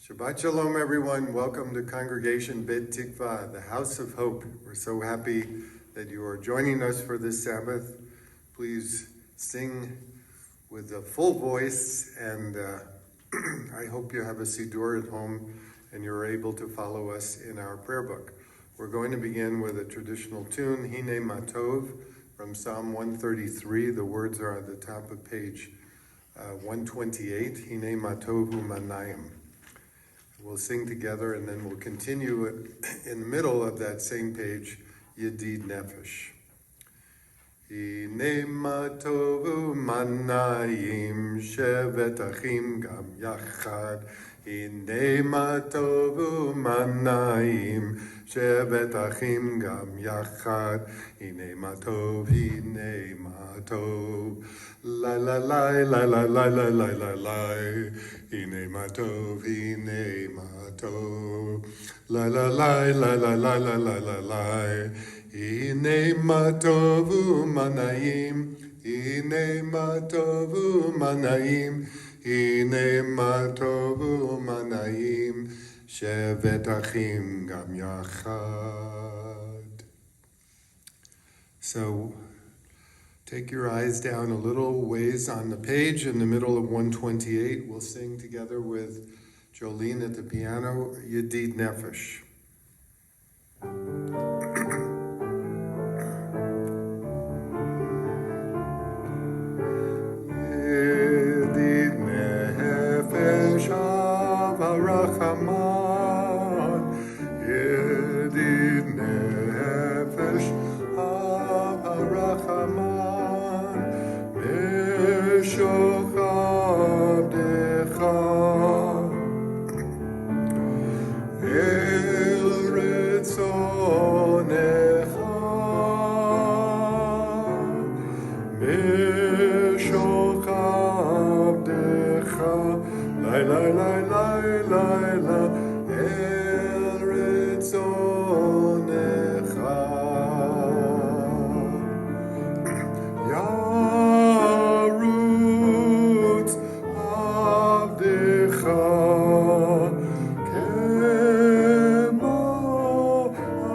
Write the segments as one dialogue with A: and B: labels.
A: Shabbat Shalom, everyone. Welcome to Congregation Beit Tikva, the House of Hope. We're so happy that you are joining us for this Sabbath. Please sing with a full voice, and I hope you have a siddur at home and you're able to follow us in our prayer book. We're going to begin with a traditional tune, Hine Matov, from Psalm 133. The words are at the top of page 128, Hine Matovu Manayim. We'll sing together, and then we'll continue in the middle of that same page, Yedid Nefesh. Hine matovu manayim shevet achim gam yachad. Hine matovu manayim shevet achim gam yachad. Hine matov, la la la la la la la la la la. Hine matov, la la la la la la la la la la. Hine matovu manayim, hine matovu manayim, hine matovu manayim, shevet achim gam yachad. So, take your eyes down a little ways on the page in the middle of 128. We'll sing together with Jolene at the piano, Yedid Nefesh. Yedid Nefesh av harachaman, Yedid Nefesh av harachaman, Meshoch avdecha el retzonecha, Meshoch avdecha, la la la la la la, el retzonecha. Yarutz avdecha kemo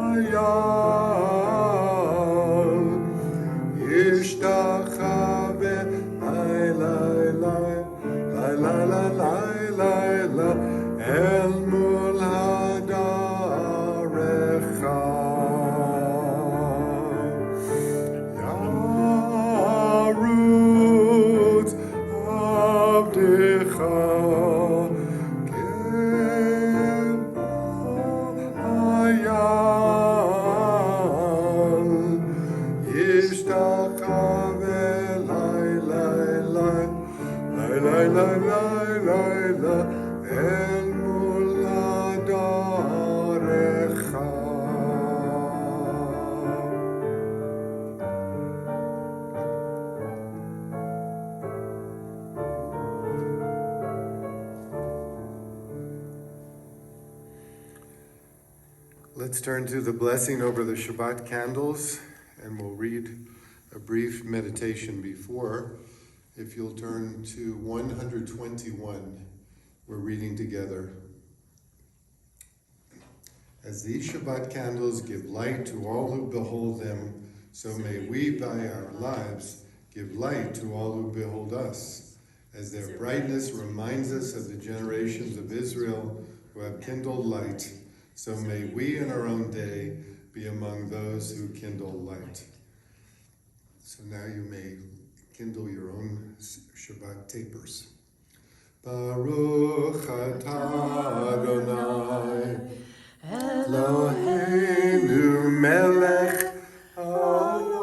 A: hayal, yishtachave la la la la la la el mul hadarecha. Yarutz avdecha kemo hayal, yishtachave la la la la la la la el mul hadarecha. Let's turn to the blessing over the Shabbat Candles, and we'll read a brief meditation before. If you'll turn to 121, we're reading together. As these Shabbat candles give light to all who behold them, so may we by our lives give light to all who behold us, as their brightness reminds us of the generations of Israel who have kindled light, so may we in our own day be among those who kindle light. So now you may kindle your own Shabbat tapers. Baruch atah Adonai Eloheinu melech haolam,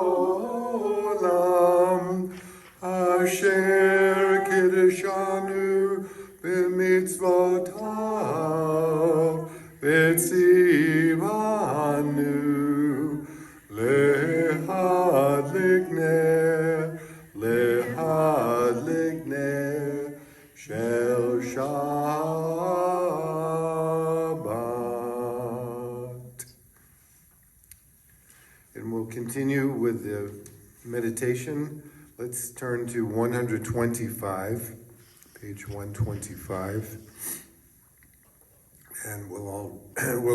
A: asher kiddushanu b'mitzvotav v'tzivanu lehadlik ner shel Shabbat. And we'll continue with the meditation. Let's turn to 125, page 125. And we'll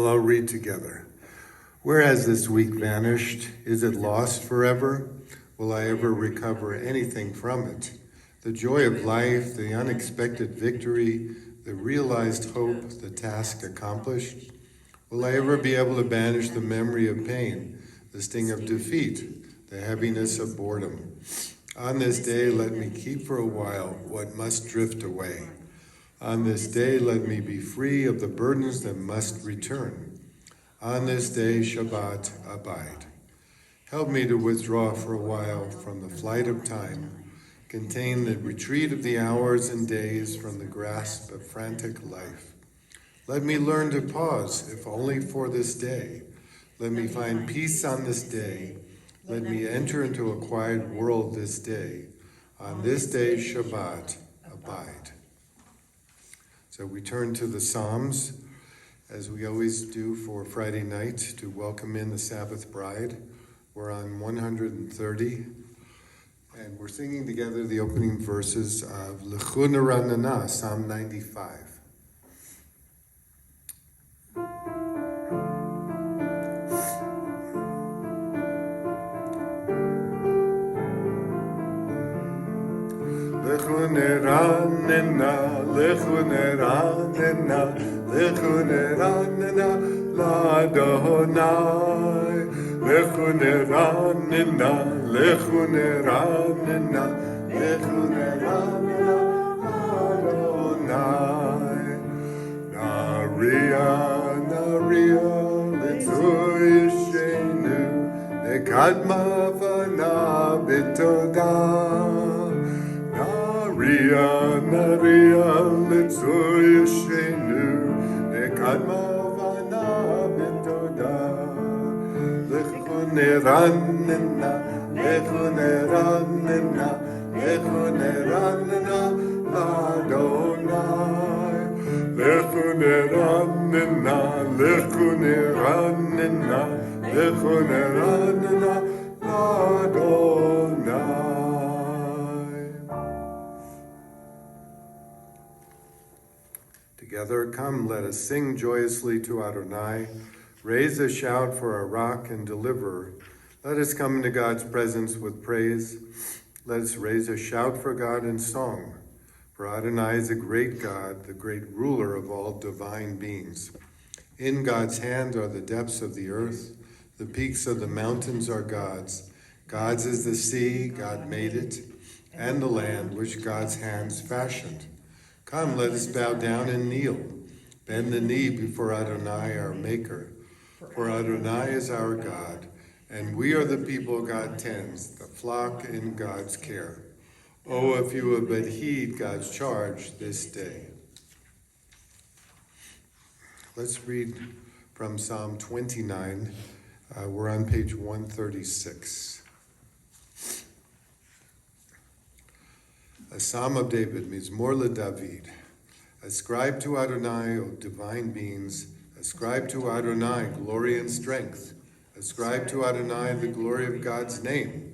A: all read together. Where has this week vanished? Is it lost forever? Will I ever recover anything from it? The joy of life, the unexpected victory, the realized hope, the task accomplished? Will I ever be able to banish the memory of pain, the sting of defeat, the heaviness of boredom? On this day, let me keep for a while what must drift away. On this day, let me be free of the burdens that must return. On this day, Shabbat, abide. Help me to withdraw for a while from the flight of time, contain the retreat of the hours and days from the grasp of frantic life. Let me learn to pause, if only for this day. Let me find peace on this day. Let me enter into a quiet world this day. On this day, Shabbat, abide. So we turn to the Psalms, as we always do for Friday night, to welcome in the Sabbath bride. We're on 130, and we're singing together the opening verses of L'chu Neranenah, Psalm 95. L'chu Neranenah, L'chu Neranenah, L'chu Neranenah, L'Adonai. L'chu Neranenah, L'chu Neranenah, L'chu Neranenah, L'Adonai. Naria, Naria, L'tzur Yishenu, Nekadma v'na b'todah. Naria, Naria, L'tzur Yishenu, Nekadma v'na b'todah. L'chu Neranenah, L'chu Neranenah, L'chu Neranenah, L'Adonai. L'chu Neranenah, L'chu Neranenah, L'chu Neranenah, L'Adonai. Together, come, let us sing joyously to Adonai. Raise a shout for our rock and deliverer. Let us come into God's presence with praise. Let us raise a shout for God in song. For Adonai is a great God, the great ruler of all divine beings. In God's hand are the depths of the earth. The peaks of the mountains are God's. God's is the sea, God made it, and the land which God's hands fashioned. Come, let us bow down and kneel. Bend the knee before Adonai, our Maker. For Adonai is our God, and we are the people God tends, the flock in God's care. Oh, if you would but heed God's charge this day. Let's read from Psalm 29. We're on page 136. A Psalm of David, Mizmor LeDavid. Ascribe to Adonai, O divine beings. Ascribe to Adonai glory and strength. Ascribe to Adonai the glory of God's name.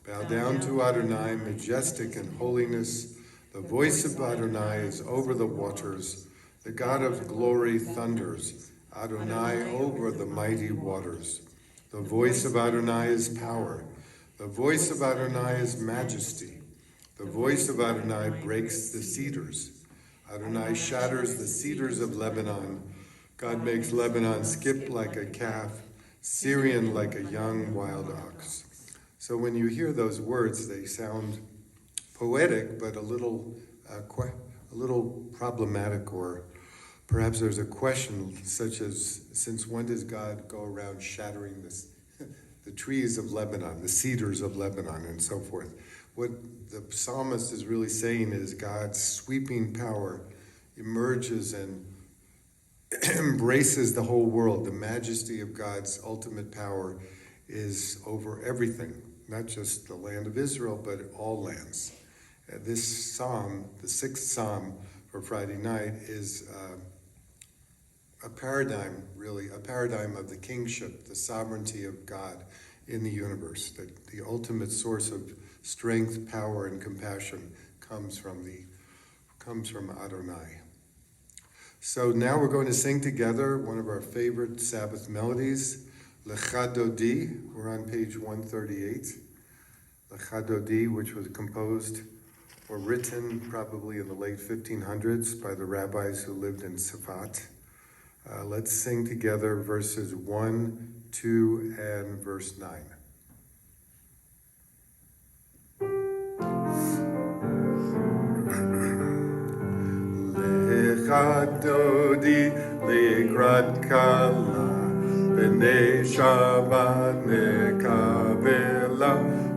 A: Bow down to Adonai, majestic in holiness. The voice of Adonai is over the waters. The God of glory thunders. Adonai over the mighty waters. The voice of Adonai is power. The voice of Adonai is majesty. The voice of Adonai breaks the cedars. Adonai shatters the cedars of Lebanon. God makes Lebanon skip like a calf, Syrian like a young wild ox. So when you hear those words, they sound poetic, but a little problematic, or perhaps there's a question such as, since when does God go around shattering the trees of Lebanon, the cedars of Lebanon, and so forth? What the psalmist is really saying is God's sweeping power emerges and embraces the whole world. The majesty of God's ultimate power is over everything, not just the land of Israel, but all lands. This psalm, the sixth psalm for Friday night, is a paradigm of the kingship, the sovereignty of God in the universe, that the ultimate source of strength, power, and compassion comes from Adonai. So now we're going to sing together one of our favorite Sabbath melodies, Lela Dawkins. We're on page 138. Lela Dawkins, which was composed or written probably in the late 1500s by the rabbis who lived in Safat. Let's sing together verses 1, 2, and verse 9. Lela Dawkins likrat kala, b'nei Shabbat nekabela.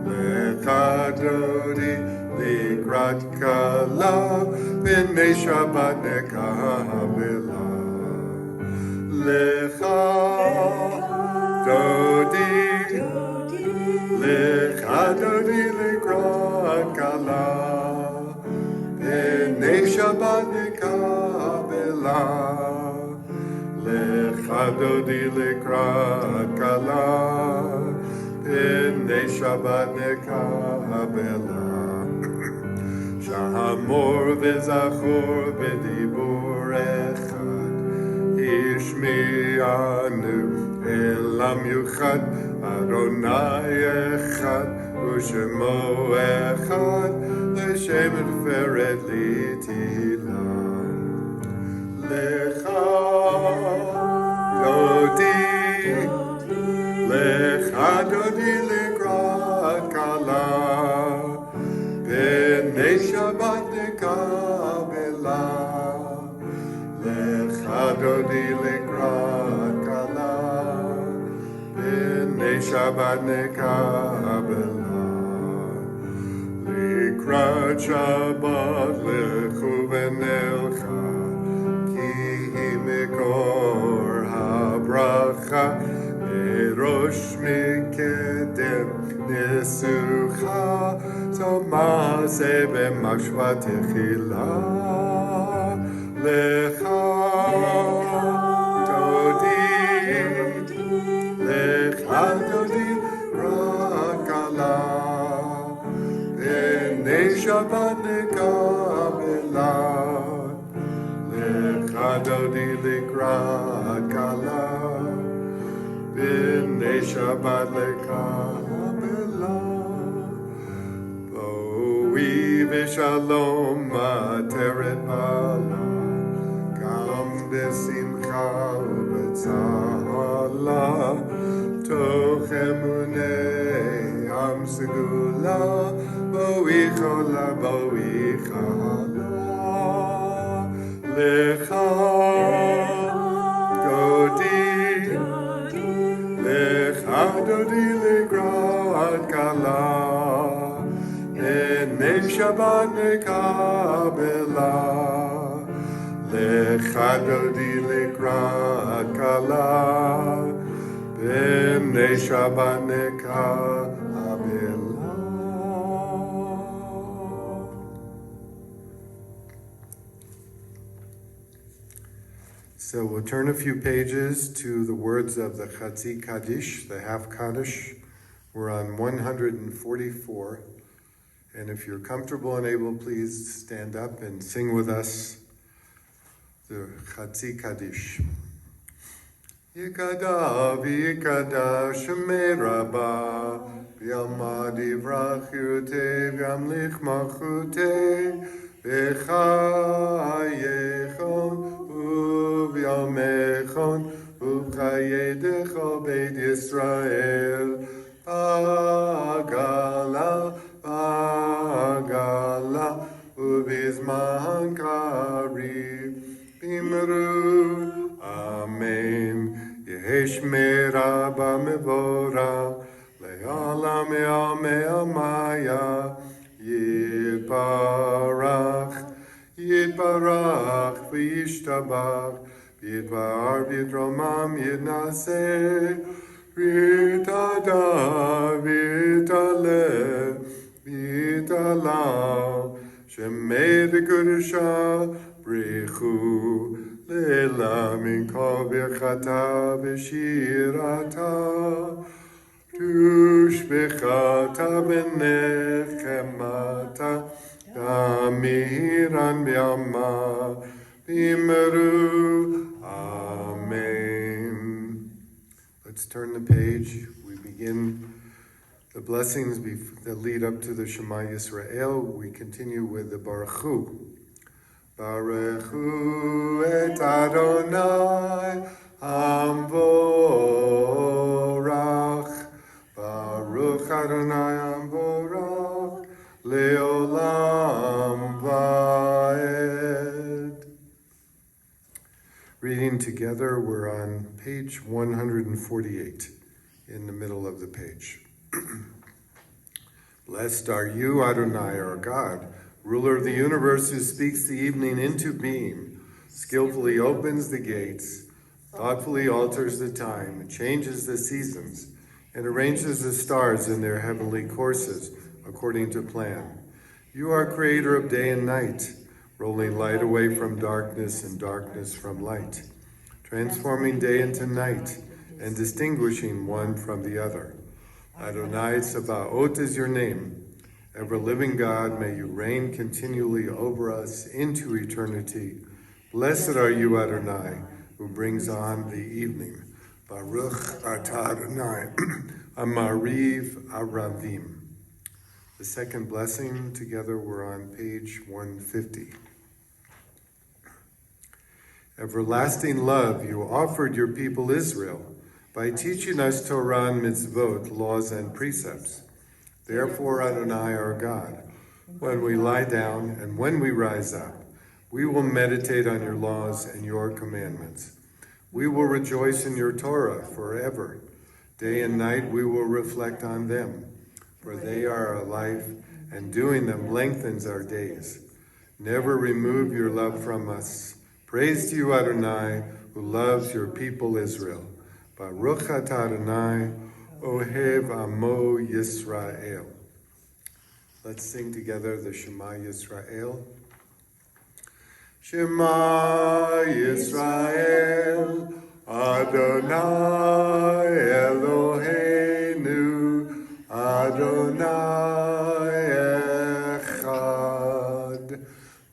A: Lela Dawkins likrat kala, b'nei Shabbat nekabela. Lela Dawkins likrat kala, b'nei Shabbat nekabela. Lela Dawkins likrat kala, b'nei Shabbat nekabela. Sha'amor v'zachor b'dibur echad, Ishmi'anu elam yuchad, Adonai echad, u'shemo echad, l'shem eferet l'tilah. Lela Dawkins likrat kala, b'nei Shabbat nekabela. Lela Dawkins likrat kala, b'nei Shabbat nekabela. Likrat Shabbat lechu v'nelcha, ki hi mikor habracha, erosh mikedem nesucha, tomase b'mashvat techila. Lela Dawkins likrat kala, b'nei Shabbat nekabela. Lela Dawkins likrat kala, b'nei Shabbat nekabela. Bo'i v'shalom materet bala, gam b'simcha u'b'tzahala, toch emunei am segula, bo'i chola bo'i chala. Lela Dawkins likrat kala, b'nei Shabbat nekabela. Lela Dawkins likrat kala, b'nei Shabbat nekabela. So we'll turn a few pages to the words of the Chatzi Kaddish, the half Kaddish. We're on 144. And if you're comfortable and able, please stand up and sing with us the Chatzi Kaddish. Yikada v'yikada shemei Rabba, v'yalmad yivrach yirutei v'yamlich malchutei, v'chayechon u'v'yamechon u'chayedecho Beit Yisrael, b'gala b'gala u'bizman karib, b'imru amen. Yehesh meraba mevora, le'olam yamei amaya, Yitbarach, Yitbarach, v'yishtabach, Yitbar v'yitromam yitnaseh, v'yitada, v'yitaleh, v'yitalah, shemei v'kudusha, brichu, leila min kol birchata v'shirata, tushbechata v'nechemata, Amiran b'yama, b'imru turn the page. We begin the blessings that lead up to the Shema Yisrael. We continue with the Baruch Hu. Baruch Hu et Adonai Hamvorach. Baruch Adonai Hamvorach Leolam Vaed. Reading together, we're on page 148, in the middle of the page. Blessed are you, Adonai, our God, ruler of the universe, who speaks the evening into being, skillfully opens the gates, thoughtfully alters the time, changes the seasons, and arranges the stars in their heavenly courses according to plan. You are creator of day and night, rolling light away from darkness and darkness from light, transforming day into night and distinguishing one from the other. Adonai Tsebaot is your name. Ever-living God, may you reign continually over us into eternity. Blessed are you, Adonai, who brings on the evening. Baruch atah Adonai, Amariv Aravim. The second blessing, together we're on page 150. Everlasting love, you offered your people Israel by teaching us Torah and mitzvot, laws and precepts. Therefore, Adonai, our God, when we lie down and when we rise up, we will meditate on your laws and your commandments. We will rejoice in your Torah forever. Day and night we will reflect on them, for they are our life, and doing them lengthens our days. Never remove your love from us. Praise to you, Adonai, who loves your people Israel. Baruch atah Adonai, Ohev Amo Yisrael. Let's sing together the Shema Yisrael. Shema Yisrael, Adonai Eloheinu, Adonai Echad.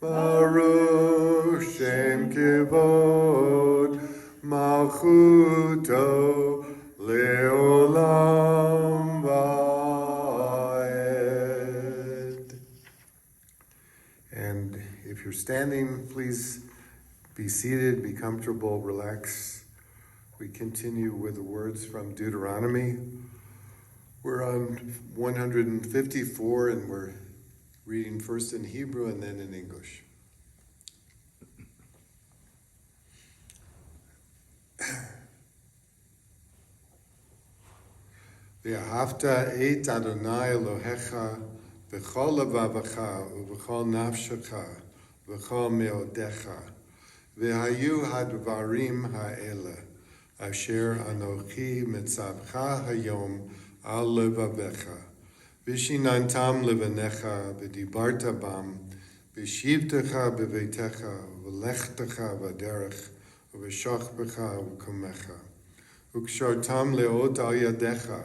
A: Baruch Shem Kevod, Malchuto Leolam Vaed. And if you're standing, please be seated, be comfortable, relax. We continue with the words from Deuteronomy. We're on 154, and we're reading first in Hebrew and then in English. Ve'ahavta et Adonai Elohecha v'chol levavecha u'v'chol nafshecha v'chol meodecha ve'hayu hadvarim ha'ele asher anochi mitzavcha hayom al levavecha v'shinantam levanecha v'dibarta bam v'shivtecha b'veitecha v'lechtecha v'derech v'shachbecha v'komecha u'kshartam leot al yadecha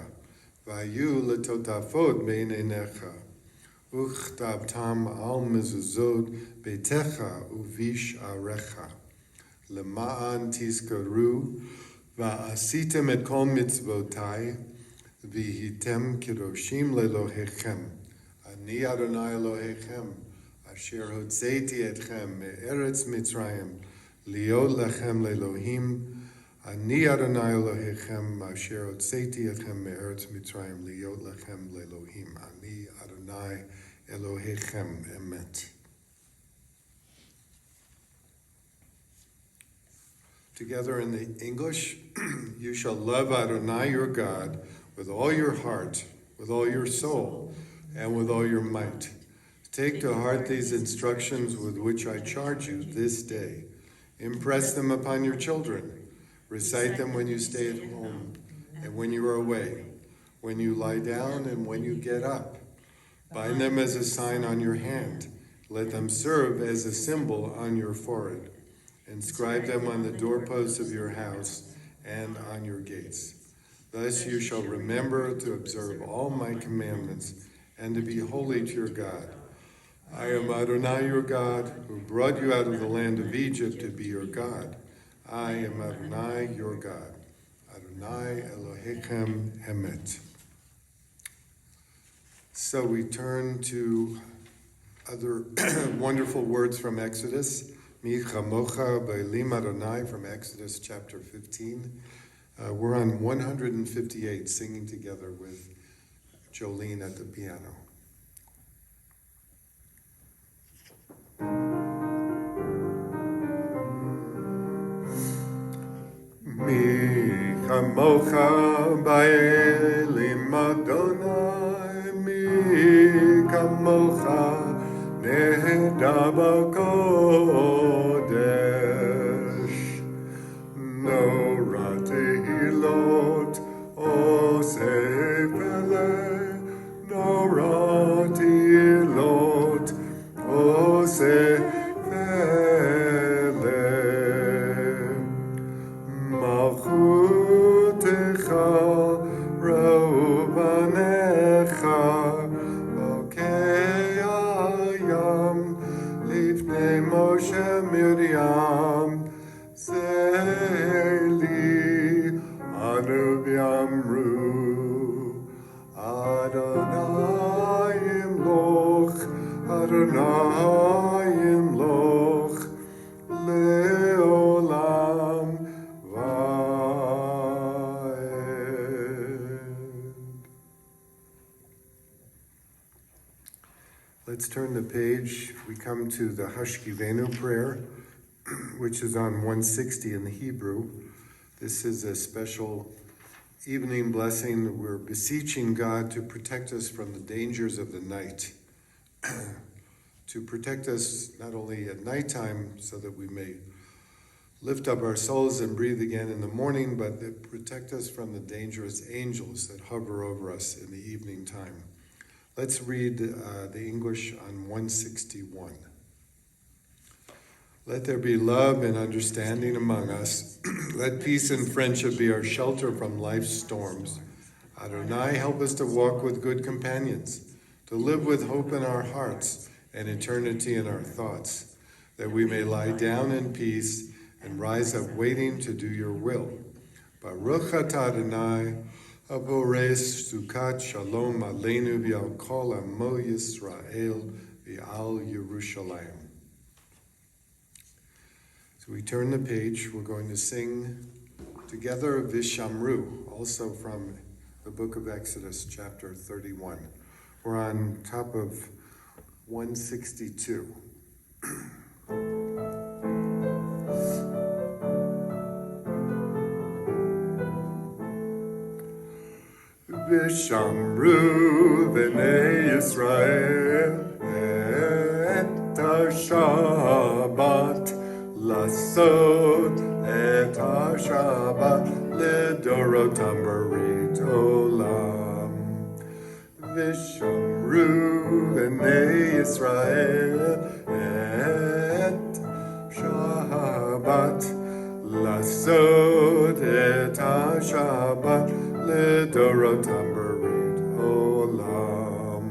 A: v'hayu letotafot bein einecha uchtabtam al mezuzot beitecha uvish arecha lema'an tizkaru va'asitem et kol mitzvotai v'hitem kedoshim lelohechem ani Adonai Elohechem asher hotzeiti etchem me'eretz Mitzrayim liot lechem lelohim Ani Adonai Elohechem asher hotzeiti etchem me'eretz Mitzrayim liot lechem lelohim. Ani Adonai Elohechem emet. Together in the English, you shall love Adonai your God with all your heart, with all your soul, and with all your might. Take to heart these instructions with which I charge you this day. Impress them upon your children. Recite them when you stay at home and when you are away, when you lie down and when you get up. Bind them as a sign on your hand. Let them serve as a symbol on your forehead. Inscribe them on the doorposts of your house and on your gates. Thus you shall remember to observe all my commandments and to be holy to your God. I am Adonai your God, who brought you out of the land of Egypt to be your God. I am Adonai your God. Adonai Elohechem Emet. So we turn to other wonderful words from Exodus. Mi chamocha b'elim Adonai from Exodus chapter 15. We're on 158, singing together with Jolene at the piano. Mi chamocha b'elim Adonai, mi kamocha nehda b'kodesh, no ratehilot oseh peleh, no ratehilot oseh peleh, malchutecha ra'u banecha, Moshe Miriam, Zeli, Anu B'Yamru, Adonai Imloch, Adonai Imloch, Leolam Va'ed. Let's turn the page. We come to the Hashkivenu prayer, which is on 160 in the Hebrew. This is a special evening blessing. We're beseeching God to protect us from the dangers of the night, to protect us not only at nighttime so that we may lift up our souls and breathe again in the morning, but to protect us from the dangerous angels that hover over us in the evening time. Let's read the English on 161. Let there be love and understanding among us. Let peace and friendship be our shelter from life's storms. Adonai, help us to walk with good companions, to live with hope in our hearts and eternity in our thoughts, that we may lie down in peace and rise up waiting to do your will. Baruch atah Adonai, Abores Sukat Shalom Aleinu V'al Kol Amo Yisrael V'al Yerushalayim. So we turn the page. We're going to sing together Vishamru, also from the book of Exodus, chapter 31. We're on top of 162. Vishamru b'nei Yisrael et ha-Shabbat lasot et ha-Shabbat ledorotam berit olam. Vishamru b'nei Yisrael et Shabbat lasot et ha-Shabbat Ledorotam berit olam.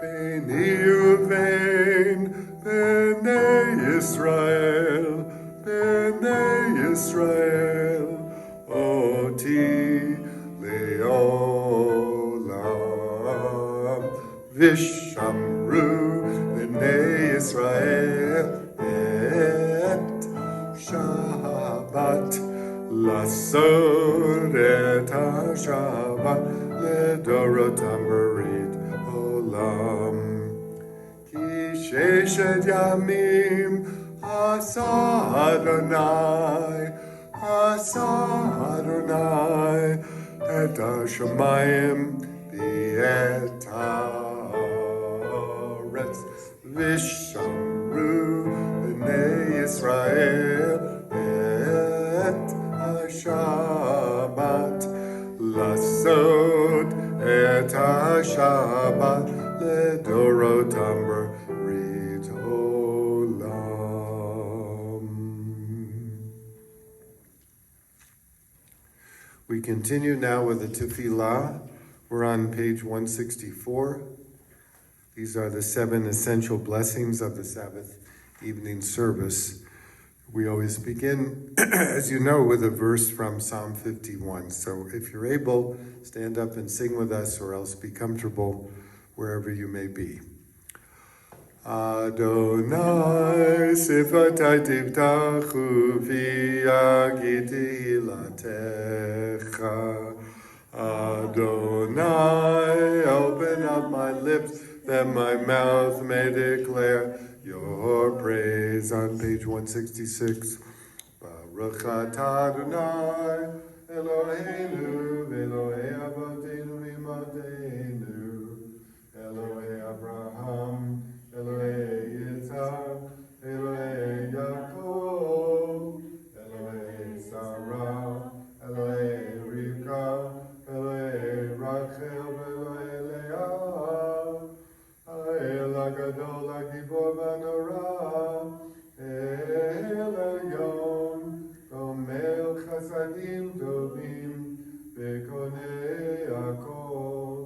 A: Beini uvein b'nei Yisrael, oti leolam. Vishamru b'nei Yisrael et Shabbat Lasod et ha-Shabbat ledorotam berit olam. Ki sheshet yamim asa Adonai et ha-shamayim v'et haaretz. Vishamru b'nei Yisrael et Shabbat lasot et ha-Shabbat ledorotam berit olam. We continue now with the Tefillah. We're on page 164. These are the 7 essential blessings of the Sabbath evening service. We always begin, as you know, with a verse from Psalm 51. So if you're able, stand up and sing with us, or else be comfortable wherever you may be. Adonai sifatai tivtachu v'yagiti hilatecha. Adonai, open up my lips, that my mouth may declare your praise. On page 166. Baruch atah Adonai, Eloheinu, Elohei Avotenu Imadeinu, Elohei Abraham, Elohei Yitzhak, Elohei Yaakov, Elohei Sarah, Elohei Rivka, Elohei Rachel, Elohei Leah, Ha'el HaGadol HaGibor VaNorah, El Elyon, Gomel Chasadim Tovim, Bekonei Hakol,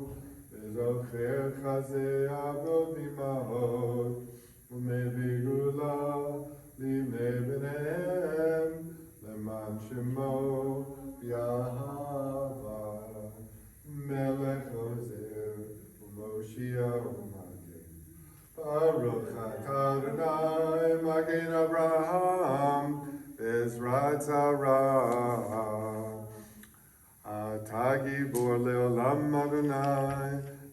A: Bezocher Chazei Avot Imahot, Umevei Gula, Livnei B'nehem, Leman Shemo, Yahava, Melech Ozer, U'Moshiach U'Magen. Baruch atah Adonai, Magen Abraham, Bezrat Zara. Atah gibor leolam Adonai,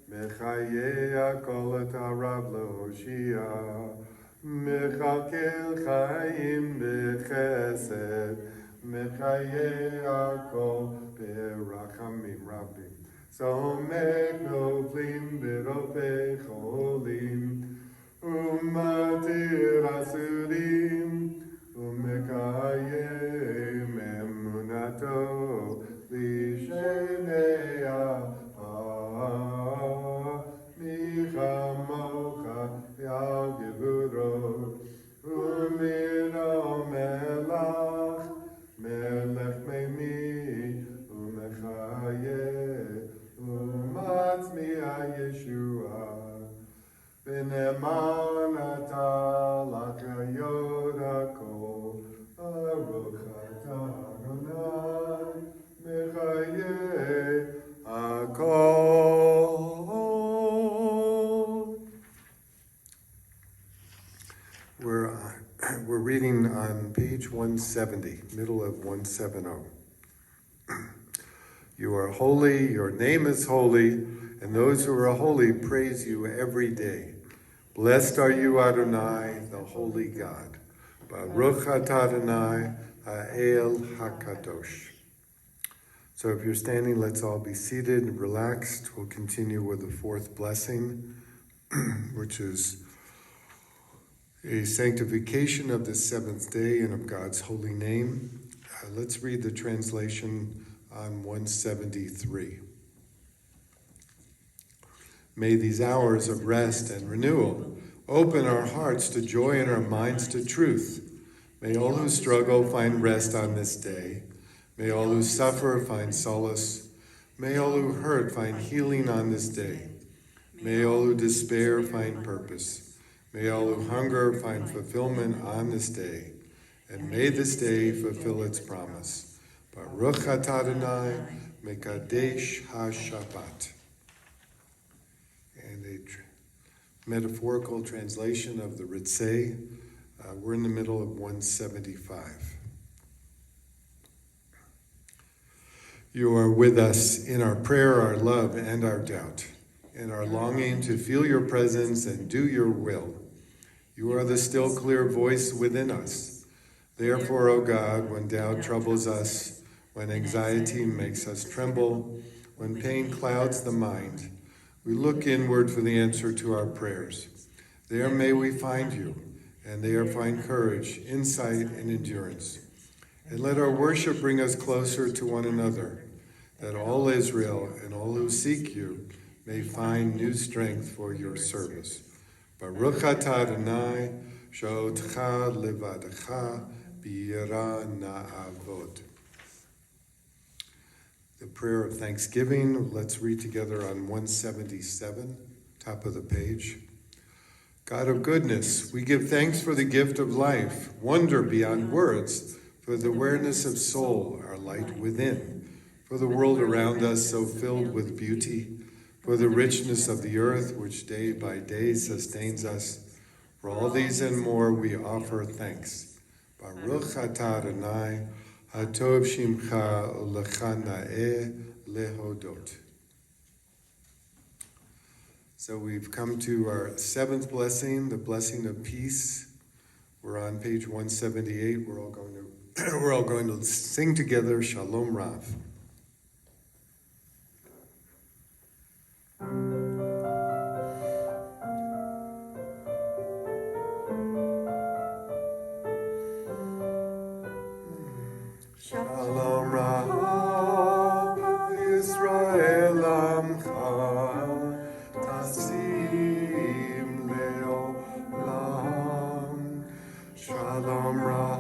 A: Mechayei hakol et harav lehoshia, Mechalkel chaim bechesed, Mechayei hakol berachamim rabim. Somek noflim b'ropei cholim, Umatir asurim, Umekayem emunato, Lishenei ahah, Michamocha yal gevurot, Umino melach, Melech meimi, Umechayeh, Umatzmi ha-Yeshua, B'ne'eman atah l'chayot hakol, Baruch atah Adonai, Mechayeh hakol. We're reading on page 170, middle of 170. You are holy, your name is holy, and those who are holy praise you every day. Blessed are you, Adonai, the holy God. Baruch atah Adonai, ha'el hakadosh. So if you're standing, let's all be seated and relaxed. We'll continue with the fourth blessing, which is a sanctification of the seventh day and of God's holy name. Let's read the translation on 173. May these hours of rest and renewal open our hearts to joy and our minds to truth. May all who struggle find rest on this day. May all who suffer find solace. May all who hurt find healing on this day. May all who despair find purpose. May all who hunger find fulfillment on this day. And may this day fulfill its promise. Baruch atah Adonai, Mekadesh HaShabbat. And a metaphorical translation of the Ritzei. We're in the middle of 175. You are with us in our prayer, our love, and our doubt, in our longing to feel your presence and do your will. You are the still clear voice within us. Therefore, O God, when doubt troubles us, when anxiety makes us tremble, when pain clouds the mind, we look inward for the answer to our prayers. There may we find you, and there find courage, insight, and endurance. And let our worship bring us closer to one another, that all Israel and all who seek you may find new strength for your service. Baruch atah Adonai, sha'otcha levadecha b'yira na'avod. The prayer of thanksgiving, let's read together on 177, top of the page. God of goodness, we give thanks for the gift of life, wonder beyond words, for the awareness of soul, our light within, for the world around us so filled with beauty, for the richness of the earth which day by day sustains us. For all these and more we offer thanks. Baruch atah Adonai, hatov shimcha u'lecha na'eh lehodot. So we've come to our seventh blessing, the blessing of peace. We're on page 178. We're all going to sing together Shalom Rav. Shalom Rav Yisrael Amcha Tasim Leolam. Shalom Rav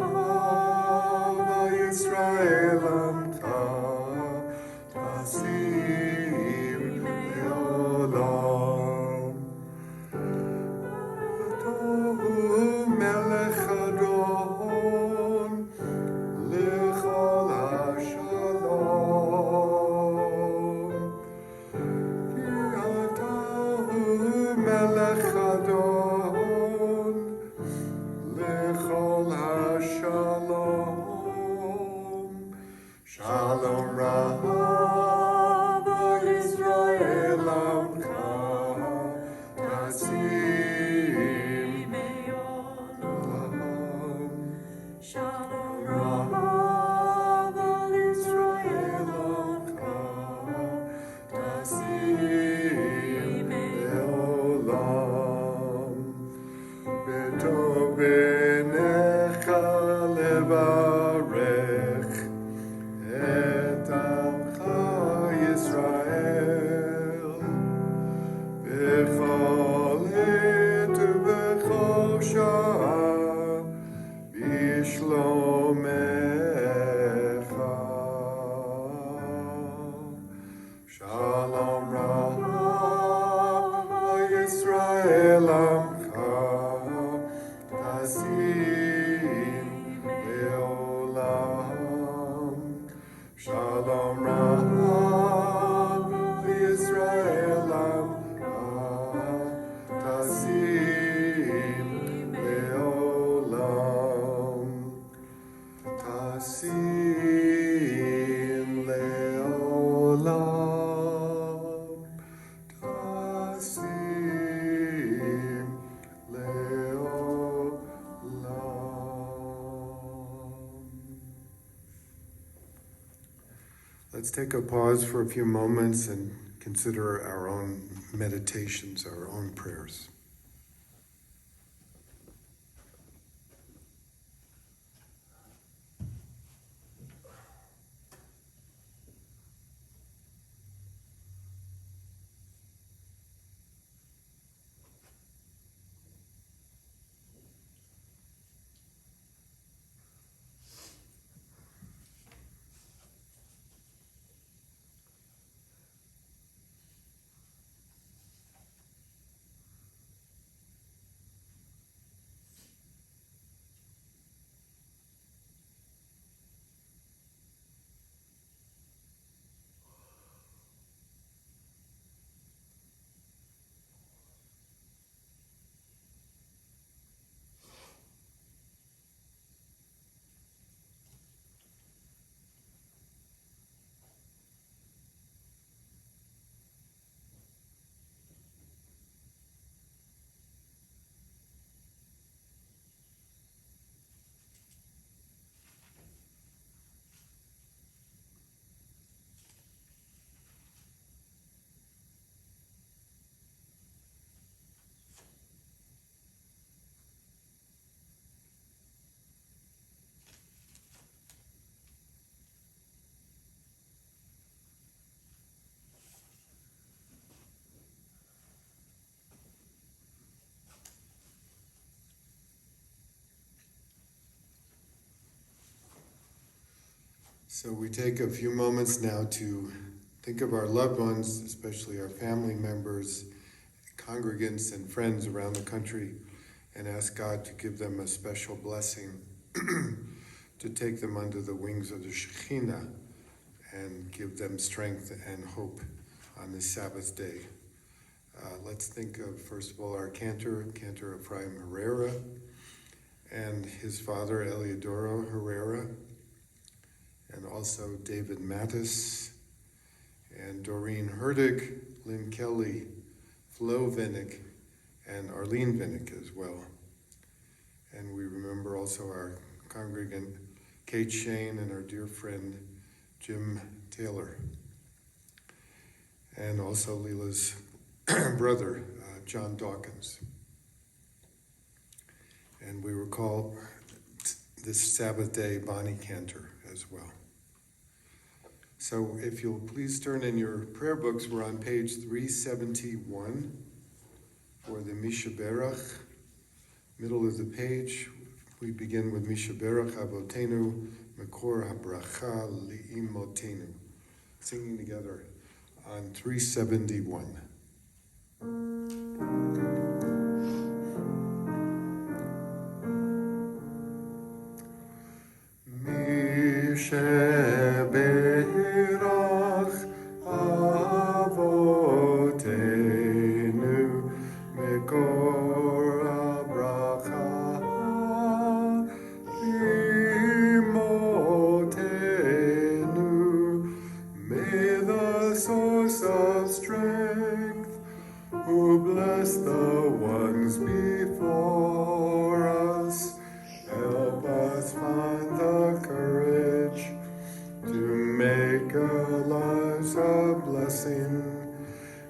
A: Yisrael Amcha Tasim Leolam. Tohu Melech Adon Lechol HaShalom. Ki atahu Melech Adon Lechol HaShalom. Shalom Rav Yisrael Amcha Tasim Leolam. Shalom Rav Yisrael Amcha Tasim Leolam. B'tov b'necha levarech et amcha Yisrael b'chol עת ובכל שעה בשלומך. Shalom Rav Yisrael Amcha Tasim Leolam. Shalom Rav Yisrael Amcha Tasim Leolam. Tasim Leolam. Tasim Leolam. Let's take a pause for a few moments and consider our own meditations, our own prayers. So we take a few moments now to think of our loved ones, especially our family members, congregants and friends around the country and ask God to give them a special blessing to take them under the wings of the Shekhinah and give them strength and hope on this Sabbath day. Let's think of, first of all, our cantor Ephraim Herrera, and his father, Eliodoro Herrera, and also David Mattis, and Doreen Herdig, Lynn Kelly, Flo Vinnick, and Arlene Vinnick as well. And we remember also our congregant, Kate Shane, and our dear friend, Jim Taylor. And also Leela's brother, John Dawkins. And we recall this Sabbath day Bonnie Cantor as well. So if you'll please turn in your prayer books, we're on page 371 for the Mishaberach, middle of the page. We begin with Mishaberach Avotenu, Mekor HaBracha Li'imotenu, singing together on 371. Mishaberach Avotenu, Mekor HaBracha Li'imotenu. May the source of strength, who bless the ones before us, help us find the courage to make our lives a blessing,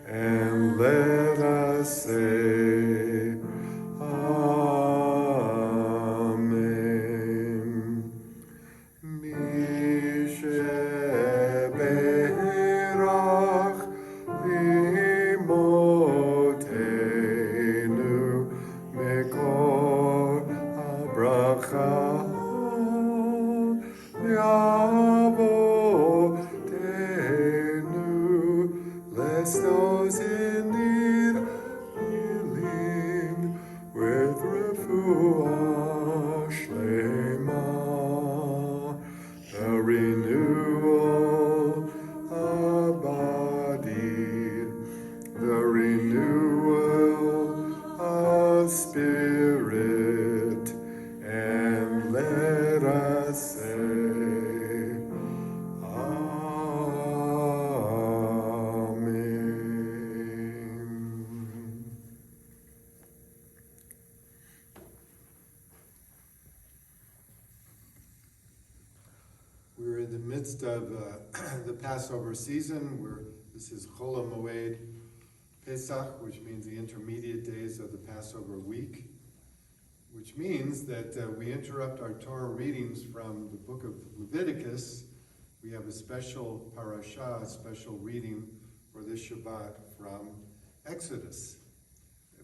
A: and let us say, Amen. Mishaberach Li'imotenu, Mekor HaBracha Li'avotenu. Bless those in need of healing with refuah shlema, the renewal of body, the renewal of spirit, and let us say, Amen. We're in the midst of the Passover season. This is Chol HaMoed Pesach, which means the intermediate days of the Passover week, which means that we interrupt our Torah readings from the book of Leviticus. We have a special parasha, a special reading for this Shabbat from Exodus.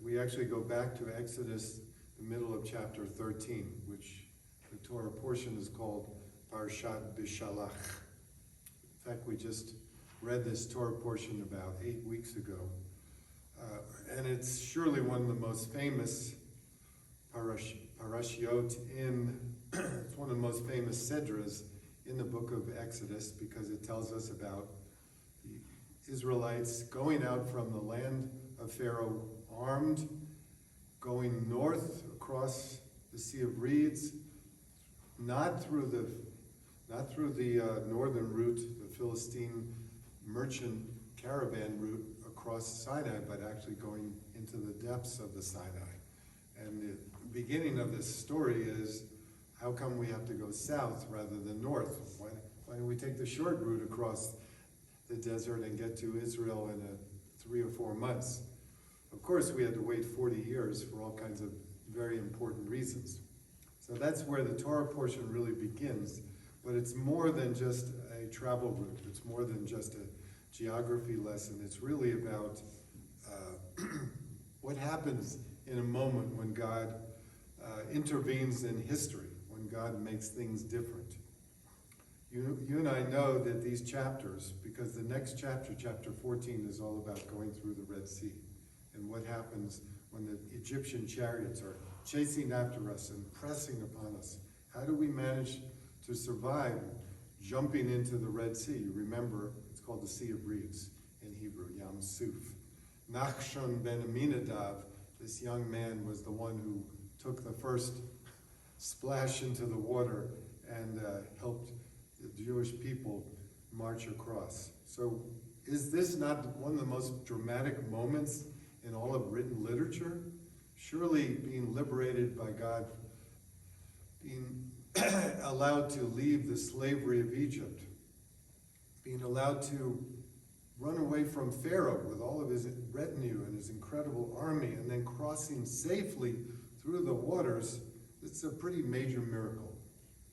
A: We actually go back to Exodus, the middle of chapter 13, which the Torah portion is called Parashat Bishalach. In fact, we just read this Torah portion about 8 weeks ago. And it's surely one of the most famous parashiot it's one of the most famous sedras in the book of Exodus, because it tells us about the Israelites going out from the land of Pharaoh armed, going north across the Sea of Reeds, not through the northern route, the Philistine merchant caravan route across Sinai, but actually going into the depths of the Sinai. And the beginning of this story is, how come we have to go south rather than north? Why don't we take the short route across the desert and get to Israel in 3 or 4 months? Of course, we had to wait 40 years for all kinds of very important reasons. So that's where the Torah portion really begins. But it's more than just a travel route. It's more than just a geography lesson. It's really about what happens in a moment when God intervenes in history, when God makes things different. You and I know that these chapters, because the next chapter, chapter 14, is all about going through the Red Sea. and what happens when the Egyptian chariots are chasing after us and pressing upon us. How do we manage to survive jumping into the Red Sea? You remember, it's called the Sea of Reeds in Hebrew, Yam Suf. Nachshon ben Aminadav, this young man, was the one who took the first splash into the water and helped the Jewish people march across. So is this not one of the most dramatic moments in all of written literature? Surely being liberated by God, being allowed to leave the slavery of Egypt, being allowed to run away from Pharaoh with all of his retinue and his incredible army, and then crossing safely through the waters, it's a pretty major miracle.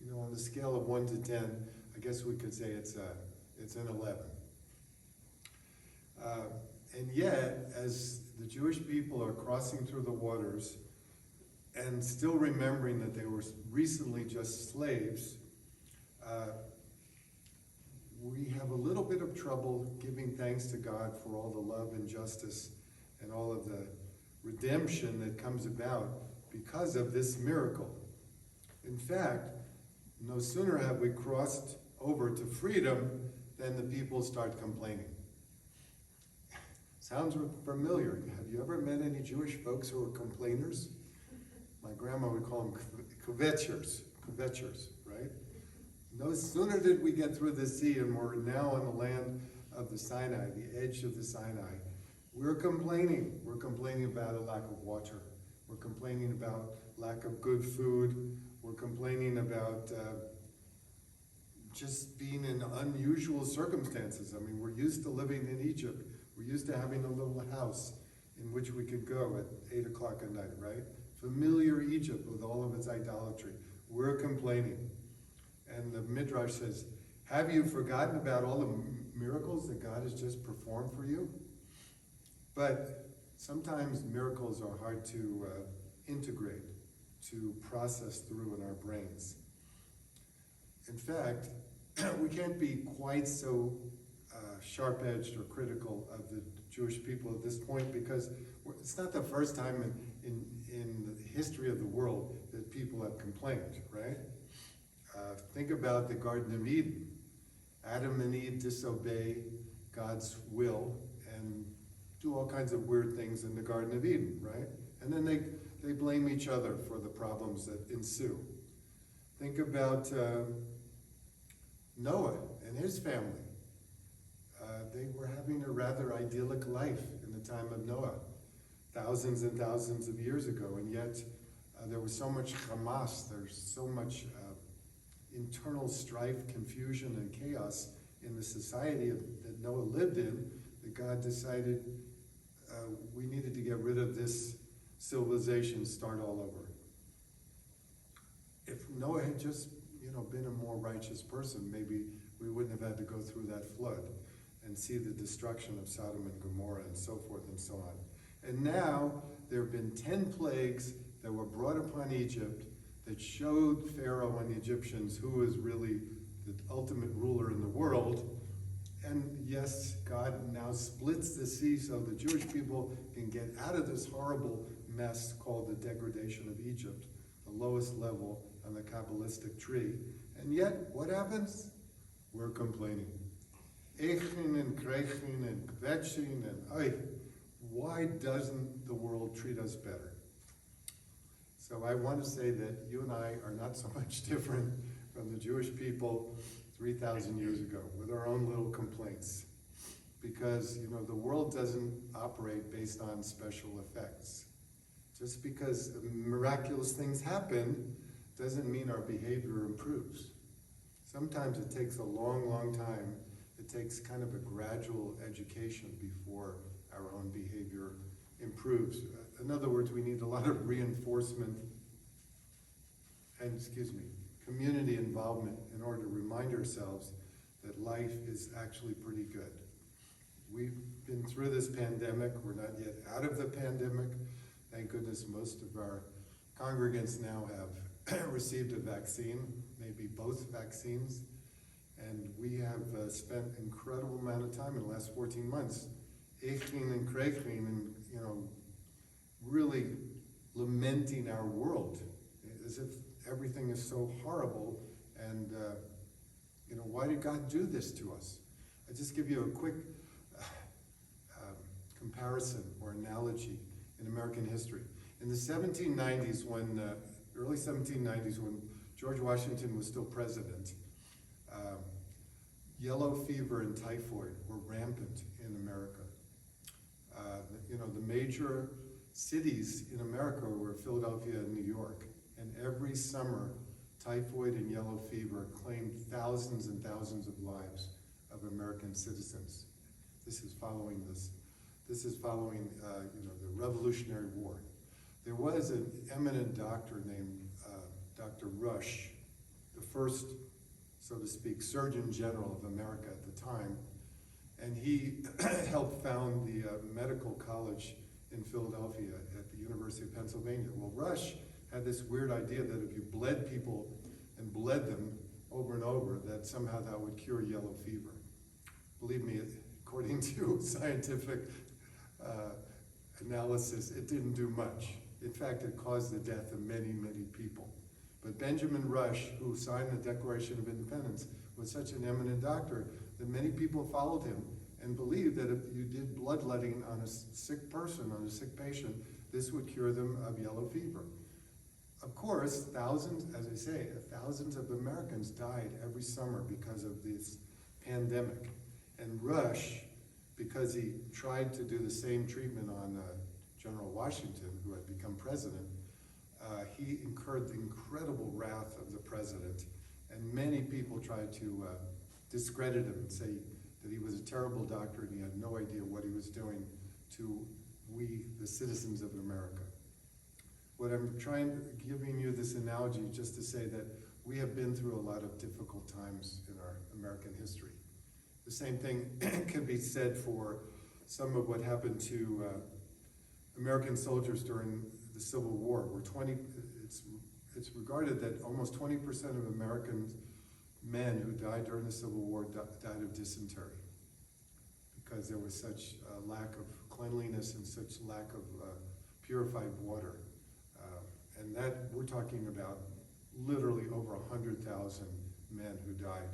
A: You know, on the scale of 1 to 10, I guess we could say it's an 11. And yet, as the Jewish people are crossing through the waters and still remembering that they were recently just slaves, we have a little bit of trouble giving thanks to God for all the love and justice and all of the redemption that comes about because of this miracle. In fact, no sooner have we crossed over to freedom than the people start complaining. Sounds familiar. Have you ever met any Jewish folks who are complainers? My grandma would call them kvetchers, right? No sooner did we get through the sea and we're now on the land of the Sinai, the edge of the Sinai, we're complaining. We're complaining about a lack of water. We're complaining about lack of good food. We're complaining about just being in unusual circumstances. I mean, we're used to living in Egypt. We're used to having a little house in which we could go at 8 o'clock at night, right? Familiar Egypt with all of its idolatry. We're complaining. And the Midrash says, have you forgotten about all the miracles that God has just performed for you? But sometimes miracles are hard to integrate, to process through in our brains. In fact, we can't be quite so sharp-edged or critical of the Jewish people at this point, because it's not the first time in the history of the world that people have complained, right? Think about the Garden of Eden. Adam and Eve disobey God's will and do all kinds of weird things in the Garden of Eden, right? And then they blame each other for the problems that ensue. Think about Noah and his family. They were having a rather idyllic life in the time of Noah, thousands and thousands of years ago, and yet there was so much Hamas, there's so much internal strife, confusion, and chaos in the society that Noah lived in, that God decided we needed to get rid of this civilization, start all over. If Noah had just, been a more righteous person, maybe we wouldn't have had to go through that flood and see the destruction of Sodom and Gomorrah and so forth and so on. And now there have been 10 plagues that were brought upon Egypt that showed Pharaoh and the Egyptians who is really the ultimate ruler in the world. And yes, God now splits the sea so the Jewish people can get out of this horrible mess called the degradation of Egypt, the lowest level on the Kabbalistic tree. And yet, what happens? We're complaining. Echin and krechin and kvetchin and why doesn't the world treat us better? So I want to say that you and I are not so much different from the Jewish people 3,000 years ago with our own little complaints. Because, the world doesn't operate based on special effects. Just because miraculous things happen doesn't mean our behavior improves. Sometimes it takes a long, long time. It takes kind of a gradual education before our own behavior improves. In other words, we need a lot of reinforcement and, community involvement in order to remind ourselves that life is actually pretty good. We've been through this pandemic. We're not yet out of the pandemic. Thank goodness most of our congregants now have received a vaccine, maybe both vaccines. And we have spent an incredible amount of time in the last 14 months aching and cracking and, really lamenting our world as if everything is so horrible and, why did God do this to us? I'll just give you a quick comparison or analogy in American history. In the 1790s, early 1790s, when George Washington was still president, yellow fever and typhoid were rampant in America. The major cities in America were Philadelphia and New York, and every summer, typhoid and yellow fever claimed thousands and thousands of lives of American citizens. This is following the Revolutionary War. There was an eminent doctor named Dr. Rush, the first, so to speak, Surgeon General of America at the time, and he helped found the medical college in Philadelphia at the University of Pennsylvania. Well, Rush had this weird idea that if you bled people and bled them over and over, that somehow that would cure yellow fever. Believe me, according to scientific analysis, it didn't do much. In fact, it caused the death of many, many people. But Benjamin Rush, who signed the Declaration of Independence, was such an eminent doctor that many people followed him and believed that if you did bloodletting on a sick person, on a sick patient, this would cure them of yellow fever. Of course, thousands of Americans died every summer because of this pandemic. And Rush, because he tried to do the same treatment on General Washington, who had become president, he incurred the incredible wrath of the president, and many people tried to discredit him and say that he was a terrible doctor and he had no idea what he was doing to we, the citizens of America. What I'm giving you this analogy just to say that we have been through a lot of difficult times in our American history. The same thing can be said for some of what happened to American soldiers during the Civil War, where it's regarded that almost 20% of American men who died during the Civil War died of dysentery, because there was such a lack of cleanliness and such lack of purified water. And that, we're talking about literally over 100,000 men who died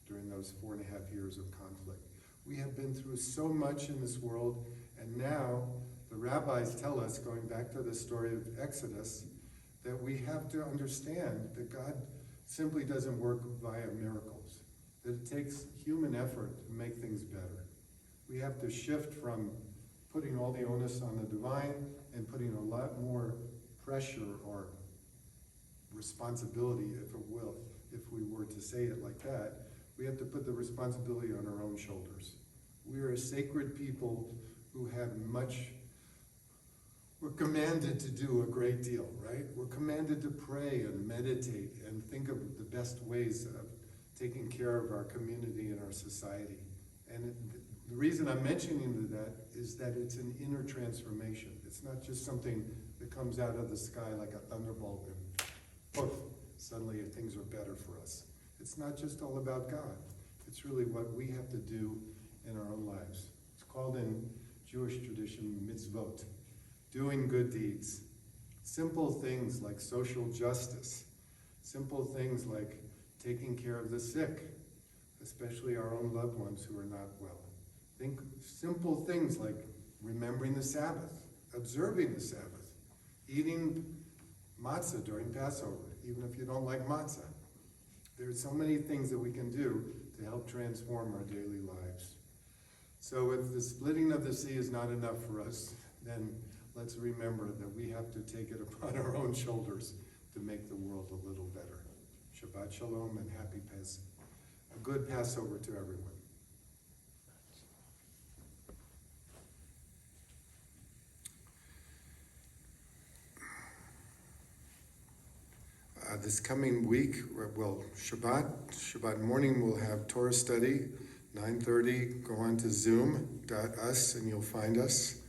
A: during those 4.5 years of conflict. We have been through so much in this world, and now the rabbis tell us, going back to the story of Exodus, that we have to understand that God simply doesn't work via miracles, that it takes human effort to make things better. We have to shift from putting all the onus on the divine and putting a lot more pressure or responsibility, if we were to say it like that. We have to put the responsibility on our own shoulders. We are a sacred people who have we're commanded to do a great deal, right? We're commanded to pray and meditate and think of the best ways of taking care of our community and our society. And the reason I'm mentioning that is that it's an inner transformation. It's not just something that comes out of the sky like a thunderbolt and poof, suddenly things are better for us. It's not just all about God. It's really what we have to do in our own lives. It's called in Jewish tradition mitzvot, doing good deeds. Simple things like social justice, simple things like taking care of the sick, especially our own loved ones who are not well. Think simple things like remembering the Sabbath, observing the Sabbath, eating matzah during Passover, even if you don't like matzah. There are so many things that we can do to help transform our daily lives. So if the splitting of the sea is not enough for us, then let's remember that we have to take it upon our own shoulders to make the world a little better. Shabbat Shalom and happy Passover. A good Passover to everyone. This coming week, Shabbat morning, we'll have Torah study, 9:30. Go on to zoom.us and you'll find us.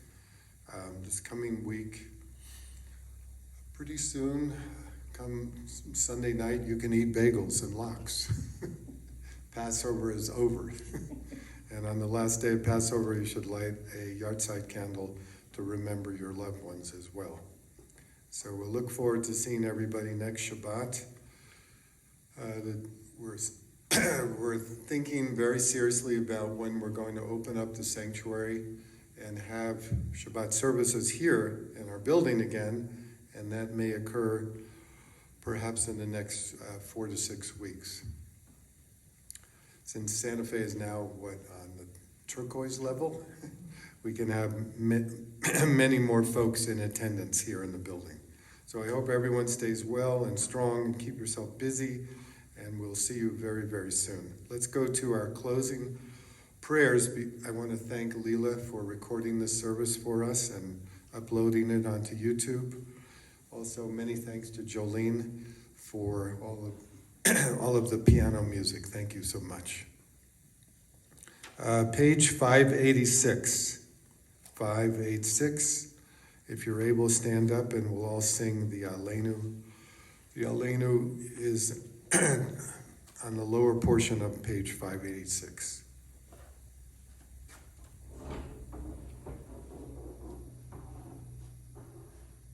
A: This coming week, pretty soon, come Sunday night, you can eat bagels and lox. Passover is over. And on the last day of Passover, you should light a yahrzeit candle to remember your loved ones as well. So we'll look forward to seeing everybody next Shabbat. We're thinking very seriously about when we're going to open up the sanctuary and have Shabbat services here in our building again, and that may occur perhaps in the next 4 to 6 weeks. Since Santa Fe is now, on the turquoise level, we can have many more folks in attendance here in the building. So I hope everyone stays well and strong and keep yourself busy, and we'll see you very, very soon. Let's go to our closing prayers. I want to thank Lela for recording this service for us and uploading it onto YouTube. Also, many thanks to Jolene for all of the piano music. Thank you so much. Page 586. 586. If you're able, stand up and we'll all sing the Aleinu. The Aleinu is on the lower portion of page 586.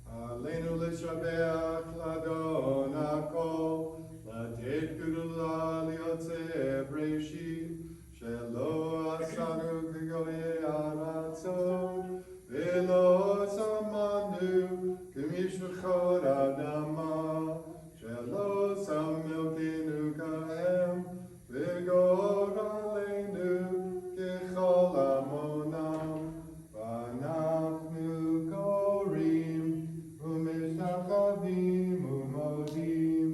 A: Aleinu l'shabeach l'adon hakol, l'tet gudula liotze breshit, shelo asanu k'goyei haratzot, velo samanu k'mishluchot adama, shelo samilkenu kahem, v'gor aleinu k'chol amonam, v'anachnu korim, u'mishnachavim u'modim,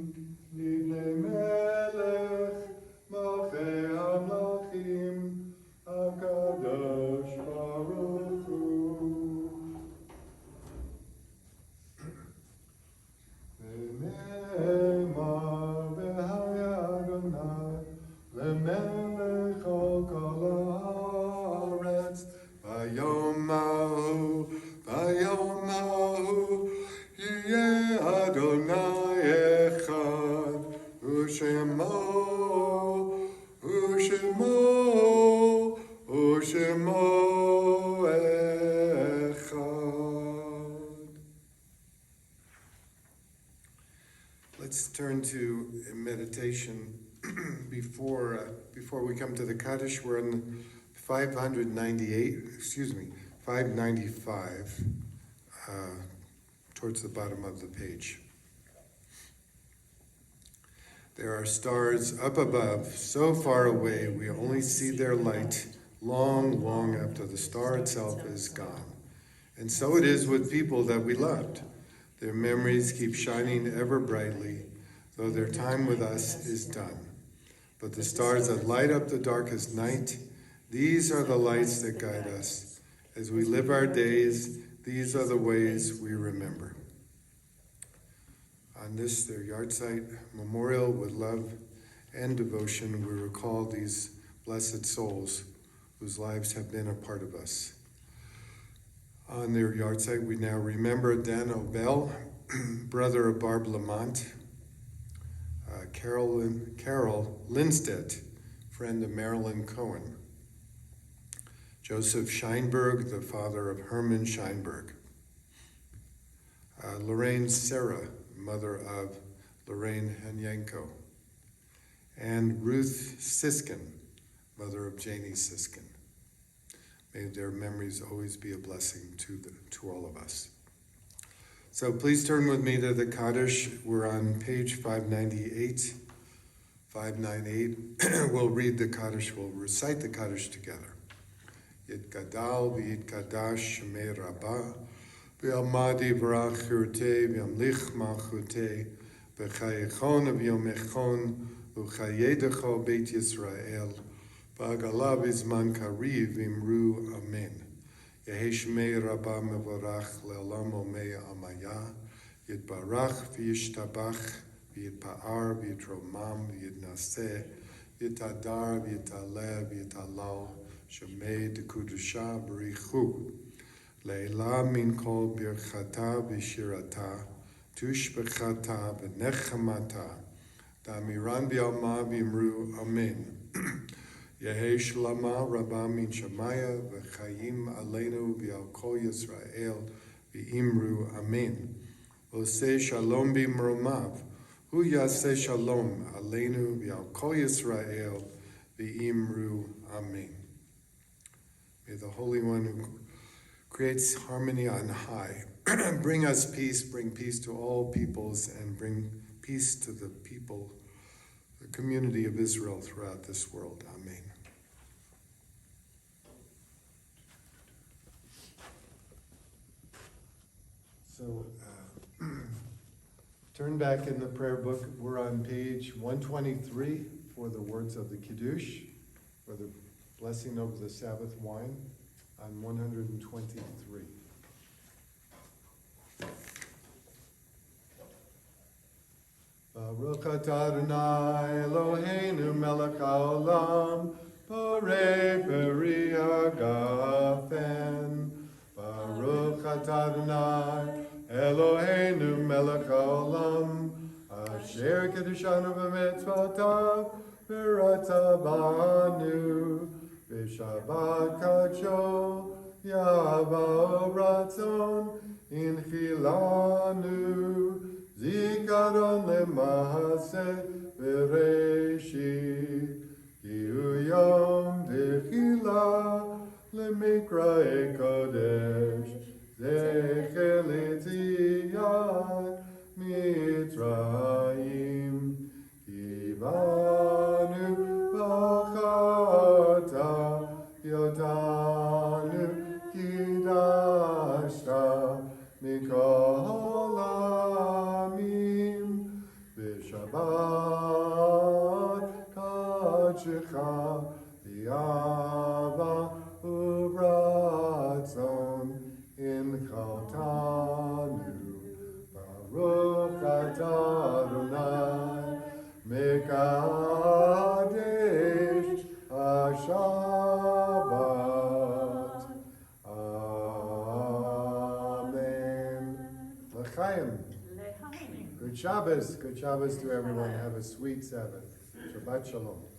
A: livnei melech, malchei hamlachim, HaKadosh Baruch Hu. V'ne'emar b'haya Adonai, lemelech al kol haaretz, v'yomahu, yeh Adonai echad, u'shemo echad. Let's turn to meditation before we come to the Kaddish. We're in 595, towards the bottom of the page. There are stars up above, so far away we only see their light long, long after the star itself is gone. And so it is with people that we loved. Their memories keep shining ever brightly, though their time with us is done. But the stars that light up the darkest night, these are the lights that guide us. As we live our days, these are the ways we remember. On this, their yahrzeit memorial with love and devotion, we recall these blessed souls whose lives have been a part of us. On their yahrzeit, we now remember Dan Obel, brother of Barb Lamont, Carol Lindstedt, friend of Marilyn Cohen, Joseph Scheinberg, the father of Herman Scheinberg, Lorraine Serra, mother of Lorraine Henyenko, and Ruth Siskin, mother of Janie Siskin. May their memories always be a blessing to all of us. So please turn with me to the Kaddish. We're on page 598. 598. We'll read the Kaddish, we'll recite the Kaddish together. Yitgadal v'yitkadash shemei Rabbah, v'yamadi v'rach chirutei v'yamlich malchutei, v'chayechon v'yomechon, v'chayedecho Beit Yisrael, v'agalav izman kariv v'imru amen. Yehi shemei Rabbah mevorach le'olam omei amaya, yitbarach v'yishtabach, v'yitpa'ar v'yitromam v'yitnaseh, v'yitadar v'yitaleh v'yitalal, Shemei dekudusha b'richu, Lela min kol birchata v'shirata, tushbechata v'nechamata, damiran b'yalma v'imru amen. Yehi Shlama Rabba Min Shamaya V'chayim Aleinu V'al Kol Yisrael V'imru Amen. Oseh Shalom B'mromav Hu Yaseh Shalom Aleinu V'al Kol Yisrael V'imru Amen. May the Holy One who creates harmony on high bring us peace, bring peace to all peoples, and bring peace to the people, the community of Israel throughout this world. Amen. So, turn back in the prayer book. We're on page 123 for the words of the Kiddush, for the blessing over the Sabbath wine, on 123. Baruch atah Adonai Eloheinu melech haolam, borei peri hagafen. Baruch atah Adonai Eloheinu melech haolam, asher kedushanu b'mitzvotav v'rata banu, v'shabbat kadsho yavao ratzon inchilanu. Zikaron lemahaseh v'reshit, ki hu yom dechila lemikrae kodesh, zecher l'tziat Mitzrayim, ki banu b'chata yodanu kidashta mikol amim, v'shabbat kadshecha v'yava u'ratzon inchaltanu. Baruch atah Adonai mekadesh ha-shabbat. Amen. L'chaim. Good Shabbos to everyone. Have a sweet Sabbath. Shabbat shalom.